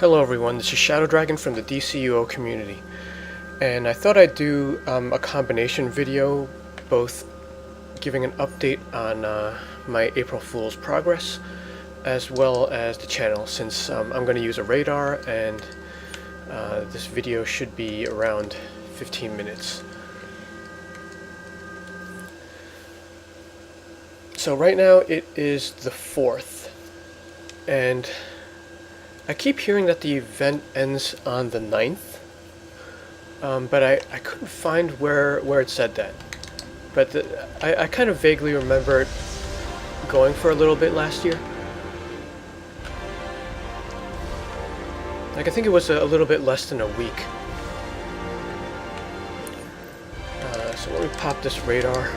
Hello everyone, this is Shadow Dragon from the DCUO community, and I thought I'd do a combination video, both giving an update on my April Fool's progress, as well as the channel, since I'm going to use a radar, and this video should be around 15 minutes. So right now it is the 4th, and I keep hearing that the event ends on the 9th, but I couldn't find where it said that. But I kind of vaguely remember it going for a little bit last year. Like, I think it was a little bit less than a week. So let me pop this radar.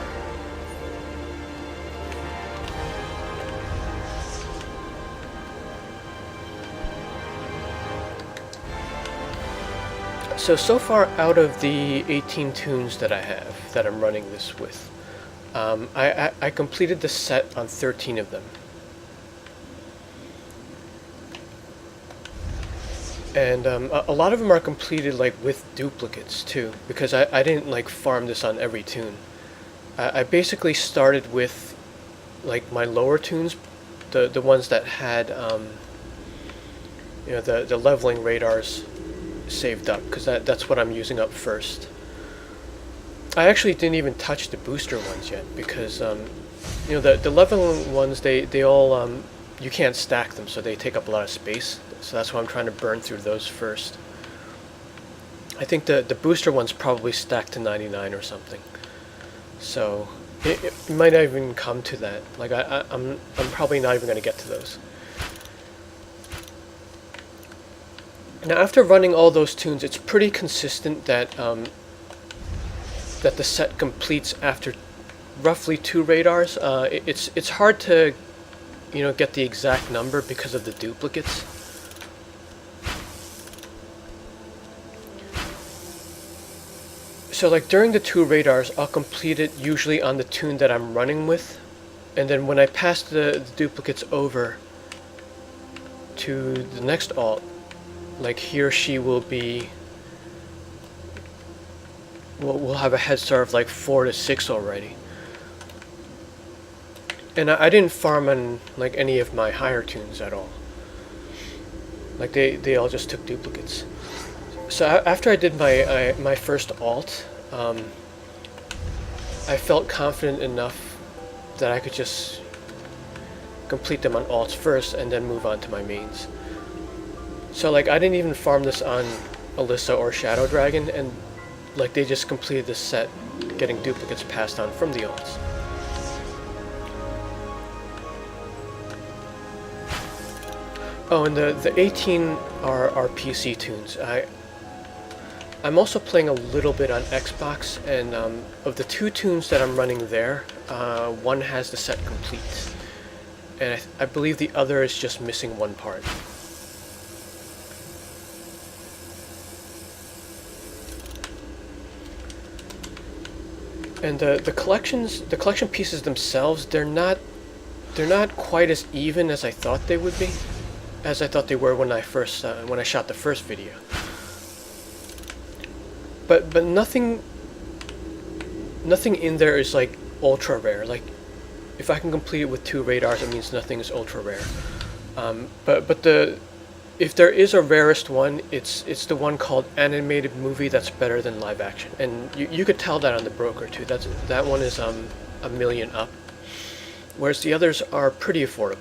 So far out of the 18 tunes that I have, that I'm running this with, I completed the set on 13 of them. And a lot of them are completed like with duplicates too, because I didn't like farm this on every tune. I basically started with like my lower tunes, the ones that had you know, the leveling radars saved up, because that's what I'm using up first. I actually didn't even touch the booster ones yet, because you know, the leveling ones, they all you can't stack them, so they take up a lot of space, so that's why I'm trying to burn through those first. I think the booster ones probably stacked to 99 or something, so it might not even come to that. Like, I'm probably not even going to get to those. Now, after running all those tunes, it's pretty consistent that that the set completes after roughly 2 radars. It's hard to, you know, get the exact number because of the duplicates. So like during the 2 radars, I'll complete it usually on the tune that I'm running with, and then when I pass the duplicates over to the next alt, like he or she will be, we'll have a head start of like 4 to 6 already. And I didn't farm on like any of my higher tunes at all. Like they all just took duplicates. So after I did my first alt, I felt confident enough that I could just complete them on alts first and then move on to my mains. So like, I didn't even farm this on Alyssa or Shadow Dragon, and like they just completed this set, getting duplicates passed on from the alts. Oh, and the 18 are PC tunes. I'm also playing a little bit on Xbox, and of the 2 tunes that I'm running there, one has the set complete, and I believe the other is just missing one part. And the collection pieces themselves, they're not quite as even as I thought they would be, as I thought they were when I shot the first video. But nothing in there is like ultra rare. Like, if I can complete it with 2 radars, it means nothing is ultra rare. But if there is a rarest one, it's the one called animated movie that's better than live action, and you could tell that on the broker too. That one is a million up, whereas the others are pretty affordable.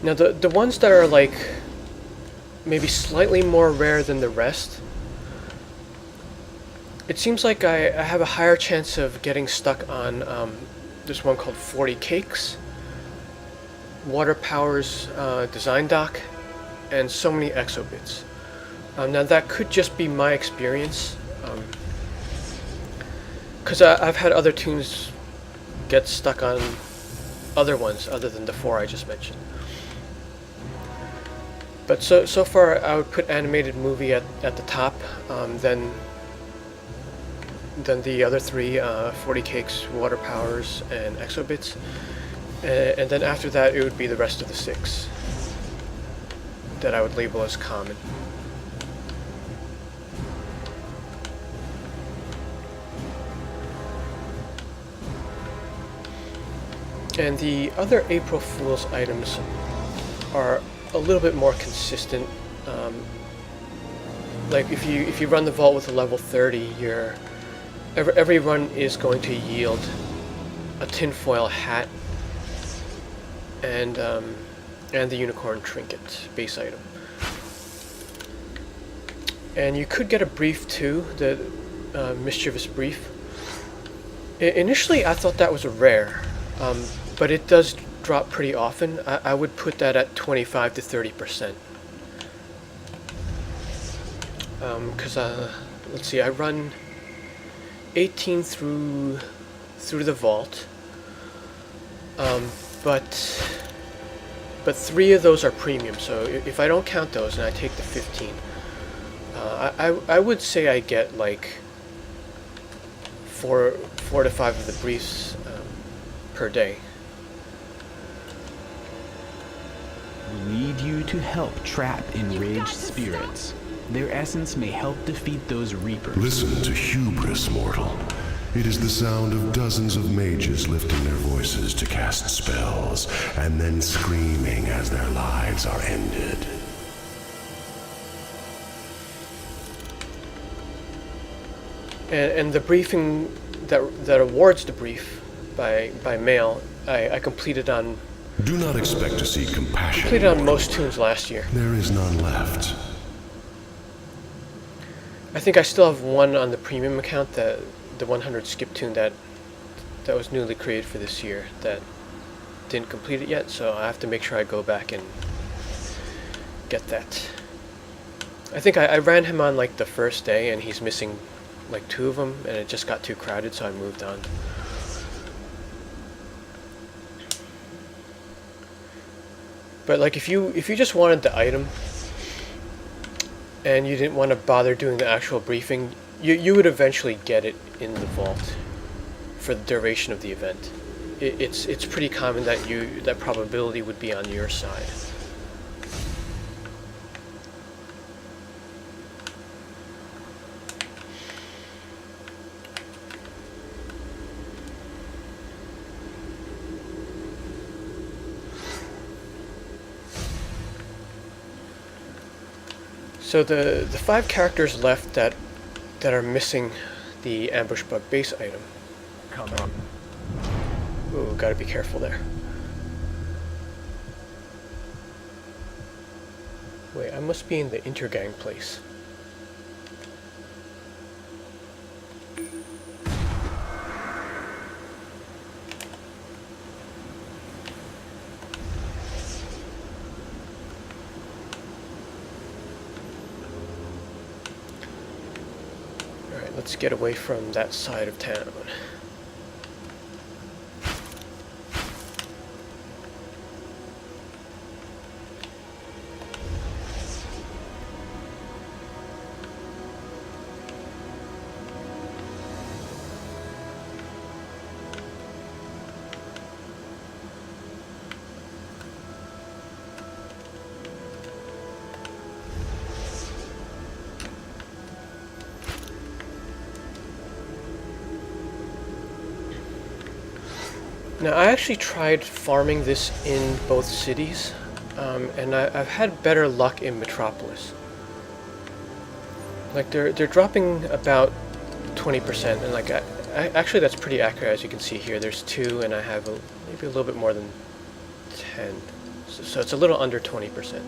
Now the ones that are like maybe slightly more rare than the rest, it seems like I have a higher chance of getting stuck on this one called 40 Cakes, Water Power's design doc, and so many exobits. Now that could just be my experience, Because I've had other tunes get stuck on other ones other than the 4 I just mentioned. But so far I would put animated movie at the top, then the other 3, 40 Cakes, Water Powers, and Exobits, and then after that it would be the rest of the 6 that I would label as common. And the other April Fool's items are a little bit more consistent. Like if you run the vault with a level 30, every run is going to yield a tinfoil hat and the unicorn trinket base item. And you could get a brief too, the mischievous brief. Initially, I thought that was a rare. But it does drop pretty often. I would put that at 25 to 30%. Because let's see, I run 18 through the vault, but 3 of those are premium. So if I don't count those and I take the 15, I would say I get like 4 to 5 of the briefs per day. Lead you to help trap enraged spirits. Their essence may help defeat those reapers. Listen to hubris, mortal. It is the sound of dozens of mages lifting their voices to cast spells, and then screaming as their lives are ended. And the briefing that awards the brief by mail, I completed on. Do not expect to see compassion. Completed on most tunes last year. There is none left. I think I still have one on the premium account, the 100 skip tune that was newly created for this year that didn't complete it yet, so I have to make sure I go back and get that. I think I ran him on like the first day and he's missing like 2 of them, and it just got too crowded, so I moved on. But like if you just wanted the item and you didn't want to bother doing the actual briefing, you would eventually get it in the vault for the duration of the event. It's pretty common that that probability would be on your side. So the 5 characters left that are missing the ambush bug base item. Come on. Ooh, gotta be careful there. Wait, I must be in the intergang place. Let's get away from that side of town. Now, I actually tried farming this in both cities, and I've had better luck in Metropolis. Like they're dropping about 20%, and like actually that's pretty accurate, as you can see here. There's 2, and I have maybe a little bit more than 10, so it's a little under 20%.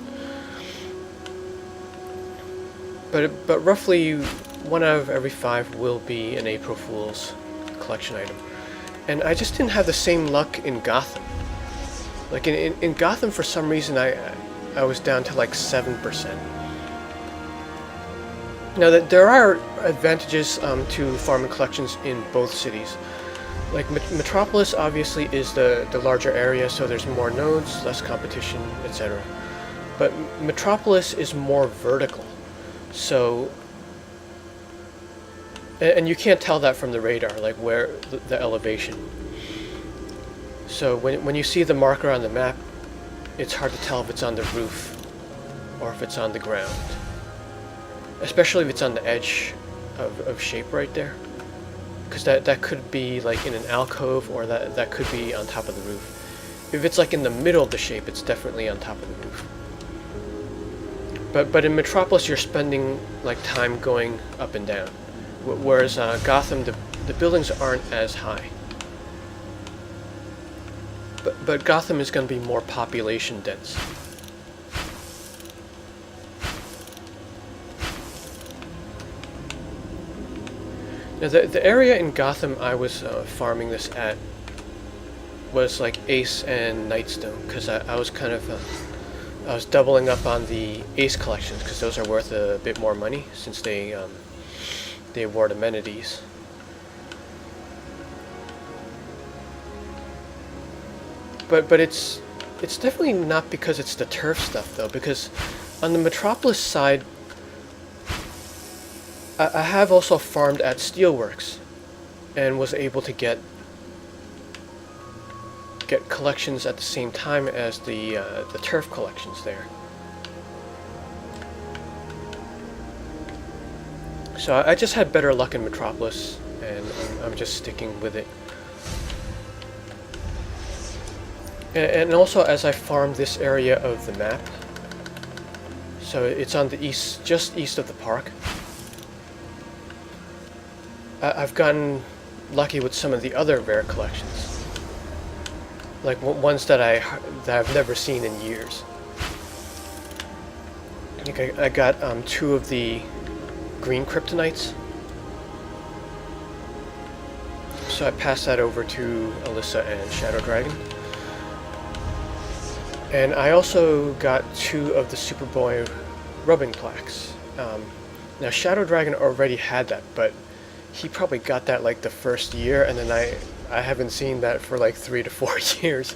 But roughly 1 out of every 5 will be an April Fool's collection item. And I just didn't have the same luck in Gotham. Like in Gotham, for some reason, I was down to like 7%. Now, that there are advantages to farming collections in both cities. Like Metropolis obviously is the larger area, so there's more nodes, less competition, etc. But Metropolis is more vertical, so and you can't tell that from the radar, like where the elevation. So when you see the marker on the map, it's hard to tell if it's on the roof or if it's on the ground. Especially if it's on the edge of shape right there. Because that could be like in an alcove, or that could be on top of the roof. If it's like in the middle of the shape, it's definitely on top of the roof. But in Metropolis, you're spending like time going up and down. Whereas Gotham, the buildings aren't as high. But Gotham is going to be more population dense. Now the area in Gotham I was farming this at was like Ace and Nightstone, because I was kind of I was doubling up on the Ace collections, because those are worth a bit more money since they award amenities. But it's definitely not because it's the turf stuff though, because on the Metropolis side, I have also farmed at Steelworks and was able to get collections at the same time as the turf collections there. So I just had better luck in Metropolis, and I'm just sticking with it. And also, as I farmed this area of the map, so it's on the east, just east of the park, I've gotten lucky with some of the other rare collections, like ones that I've never seen in years. I got 2 of the green kryptonites, so I passed that over to Alyssa and Shadow Dragon. And I also got 2 of the Superboy rubbing plaques. Now Shadow Dragon already had that, but he probably got that like the first year, and then I haven't seen that for like 3 to 4 years.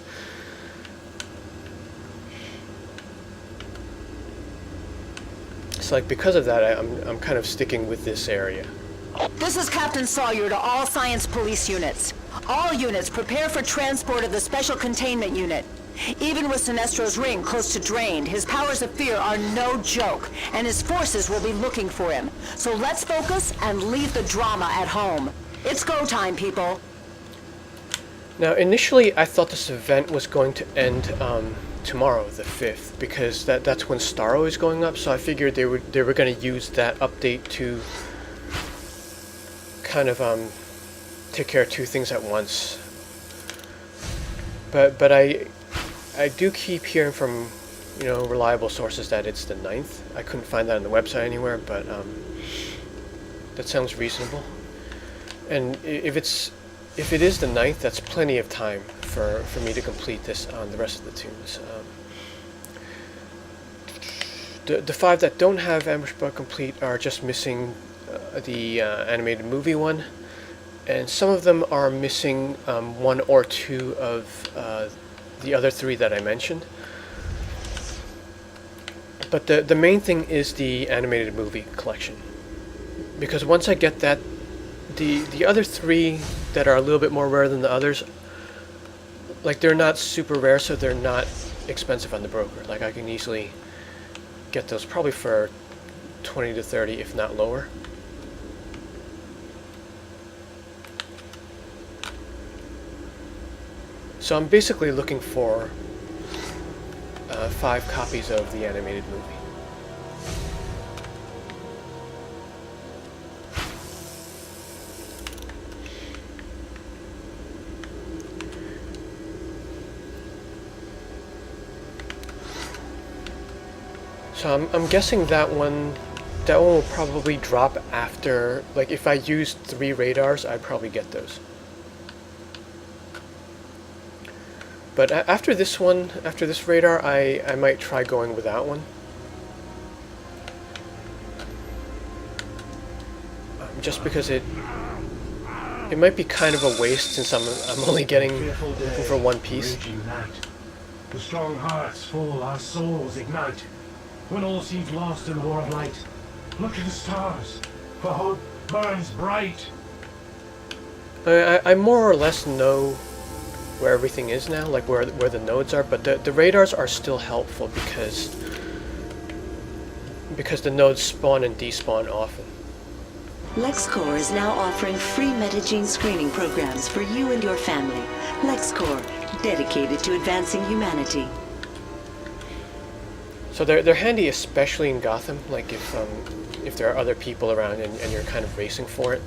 So like because of that, I'm kind of sticking with this area. This is Captain Sawyer to all Science Police units. All units prepare for transport of the Special Containment Unit. Even with Sinestro's ring close to drained, his powers of fear are no joke, and his forces will be looking for him. So let's focus and leave the drama at home. It's go time, people. Now, initially, I thought this event was going to end tomorrow, the 5th, because that's when Starro is going up. So I figured they were going to use that update to kind of take care of 2 things at once. But I do keep hearing from, reliable sources that it's the 9th. I couldn't find that on the website anywhere, but that sounds reasonable. And if it is the 9th, that's plenty of time for me to complete this on the rest of the tunes. The 5 that don't have Ambush Bug complete are just missing the animated movie one, and some of them are missing 1 or 2 of the other 3 that I mentioned. But the main thing is the animated movie collection, because once I get that, the other 3 that are a little bit more rare than the others, like they're not super rare, so they're not expensive on the broker. Like I can easily get those probably for 20 to 30, if not lower. So I'm basically looking for 5 copies of the animated movie. So I'm guessing that one will probably drop after, like if I used 3 radars, I'd probably get those. But after this one, after this radar, I might try going without one. just because it might be kind of a waste since I'm only looking for one piece. The strong hearts full, our souls ignite. When all seems lost in the war of light, look to the stars, for hope burns bright. I more or less know where everything is now, like where the nodes are, but the radars are still helpful because the nodes spawn and despawn often. LexCorp is now offering free metagene screening programs for you and your family. LexCorp, dedicated to advancing humanity. So they're handy, especially in Gotham, like if there are other people around and you're kind of racing for it.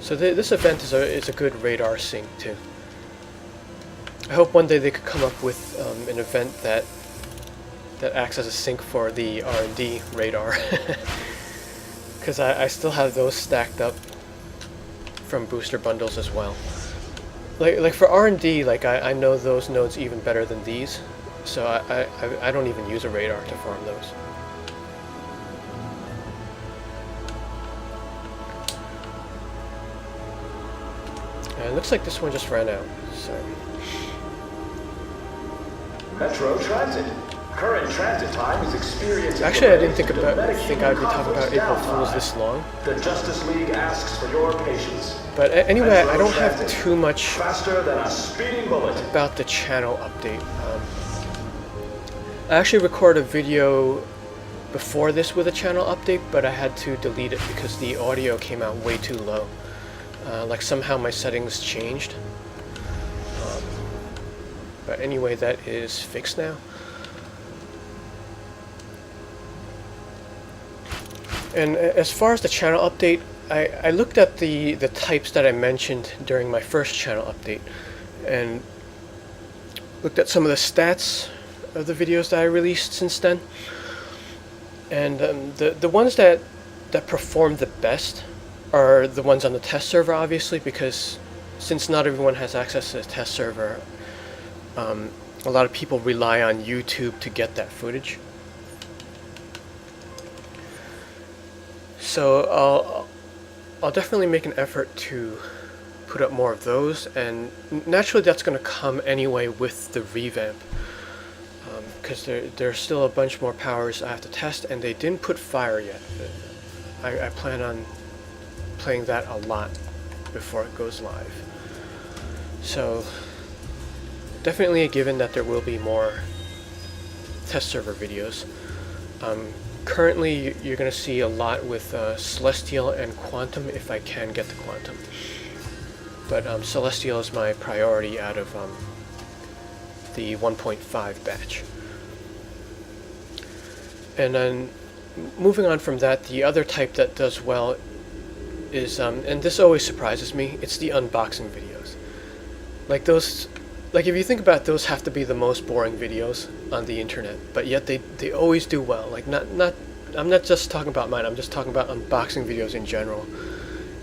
So this event is a good radar sync too. I hope one day they could come up with an event that acts as a sync for the R&D radar, because I still have those stacked up from booster bundles as well. Like for R&D, like I know those nodes even better than these, so I don't even use a radar to farm those. It looks like this one just ran out, so... Metro Transit. Current transit time is experiencing... Actually, I didn't think I'd be talking about April Fools this long. The Justice League asks for your patience. But anyway, I don't have too much Faster than a speeding bullet. about the channel update. I actually recorded a video before this with a channel update, but I had to delete it because the audio came out way too low. Like somehow my settings changed. But anyway, that is fixed now. And as far as the channel update, I looked at the types that I mentioned during my first channel update and looked at some of the stats of the videos that I released since then. And the ones that performed the best are the ones on the test server, obviously, because since not everyone has access to the test server, a lot of people rely on YouTube to get that footage. So I'll definitely make an effort to put up more of those, and naturally that's going to come anyway with the revamp, because there's still a bunch more powers I have to test, and they didn't put fire yet. I plan on playing that a lot before it goes live. So definitely a given that there will be more test server videos. Currently you're going to see a lot with Celestial and Quantum, if I can get the Quantum. But Celestial is my priority out of the 1.5 batch. And then moving on from that, the other type that does well is, and this always surprises me, it's the unboxing videos. Like those, like if you think about it, those have to be the most boring videos on the internet, but yet they always do well. Like I'm not just talking about mine, I'm just talking about unboxing videos in general.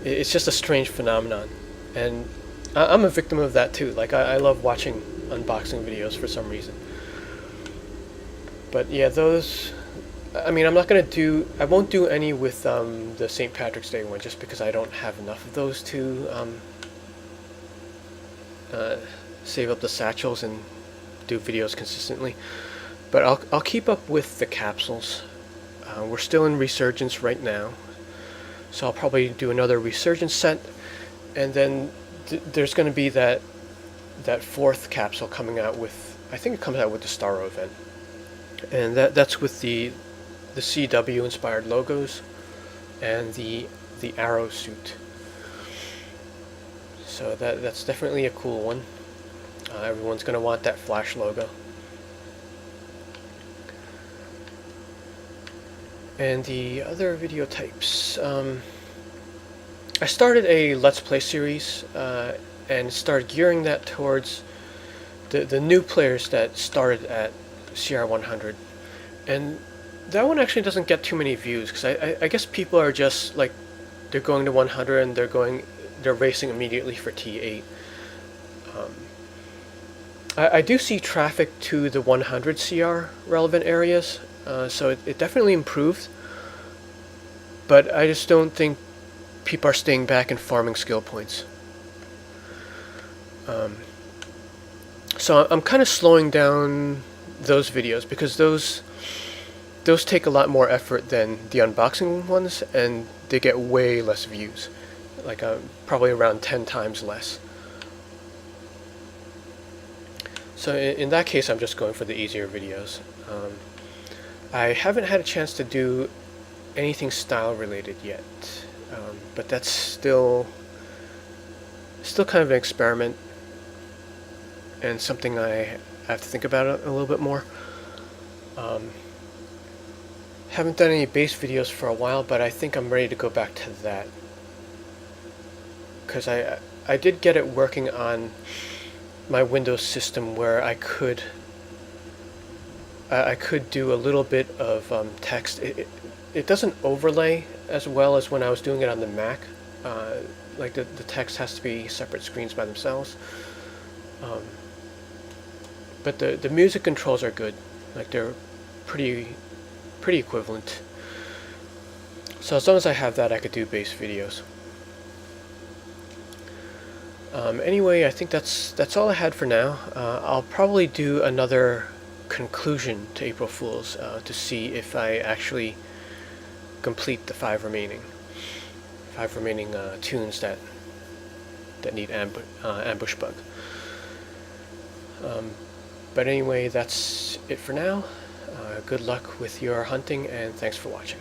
It's just a strange phenomenon, and I'm a victim of that too. Like I love watching unboxing videos for some reason. But yeah, those, I mean, I won't do any with the St. Patrick's Day one, just because I don't have enough of those to save up the satchels and do videos consistently. But I'll keep up with the capsules. We're still in Resurgence right now, so I'll probably do another Resurgence set, and then there's going to be that fourth capsule coming out with, I think it comes out with the Starro event, and that's with the CW inspired logos and the Arrow suit. So that's definitely a cool one. Everyone's going to want that Flash logo. And the other video types, I started a Let's Play series and started gearing that towards the new players that started at CR100, and that one actually doesn't get too many views, because I guess people are just like, they're going to 100 and they're racing immediately for T8. I do see traffic to the 100 CR relevant areas, so it definitely improved, but I just don't think people are staying back and farming skill points. So I'm kind of slowing down those videos because those take a lot more effort than the unboxing ones, and they get way less views, like probably around 10 times less. So in that case, I'm just going for the easier videos. I haven't had a chance to do anything style related yet, but that's still kind of an experiment and something I have to think about a little bit more. Haven't done any base videos for a while, but I think I'm ready to go back to that, because I did get it working on my Windows system where I could do a little bit of text. It doesn't overlay as well as when I was doing it on the Mac. Like the text has to be separate screens by themselves. But the music controls are good. Like they're pretty equivalent. So as long as I have that, I could do base videos. Anyway, I think that's all I had for now. I'll probably do another conclusion to April Fool's to see if I actually complete the 5 remaining tunes that need ambush bug. But anyway, that's it for now. Good luck with your hunting, and thanks for watching.